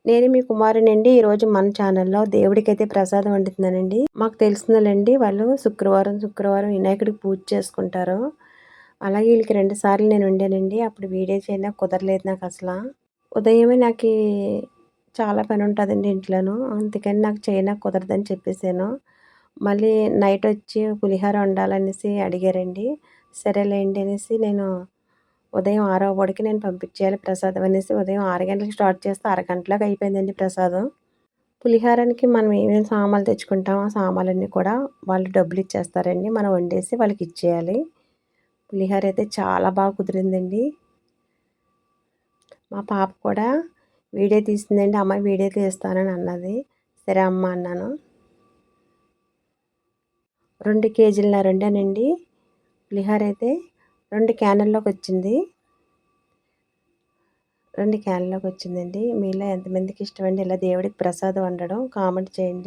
నేను మీ కుమారునండి. ఈరోజు మన ఛానల్‌లో దేవుడికైతే ప్రసాదం వండుతున్నానండి. మాకు తెలిసినోళ్ళండి వాళ్ళు శుక్రవారం వినాయకుడికి పూజ చేసుకుంటారు. అలాగే ఈళ్ళకి 2 సార్లు నేను వండానండి. అప్పుడు వీడియో చేయడానికి కుదరలేదు నాకసల. ఉదయమే చాలా పనుంటదండి ఇంట్లోను. అందుకని నాకు చేయడానికి కుదరదని చెప్పేసాను. మళ్ళీ నైటొచ్చి పులిహోర వండాలనేసి అడిగారండి. సరేలేండి అనేసి నేను ఉదయం 6:15కి నేను పంపించేయాలి ప్రసాదం అనేసి ఉదయం 6 గంటలకు స్టార్ట్ చేస్తే అరగంటలోకి అయిపోయిందండి ప్రసాదం. పులిహోరానికి మనం ఏమేమి సామాన్లు తెచ్చుకుంటామో ఆ సామాన్లన్నీ కూడా వాళ్ళు డబ్బులిచ్చేస్తారండి. మనం వండేసి వాళ్ళకిచ్చేయాలి. పులిహోర అయితే చాలా బాగా కుదిరిందండి. మా పాప కూడా వీడియో తీసిందండి. అమ్మ వీడియో తీస్తానని అన్నది. సరే అమ్మ అన్నాను. 2 కేజీలన్నర వండానండి. పులిహోర అయితే 2 క్యానుల్లోకొచ్చింది. 2 క్యాన్‌లోకొచ్చిందండి. మీలో ఎంతమందికి ఇష్టమండి ఇలా దేవుడికి ప్రసాదం వండడం? కామెంట్ చేయండి.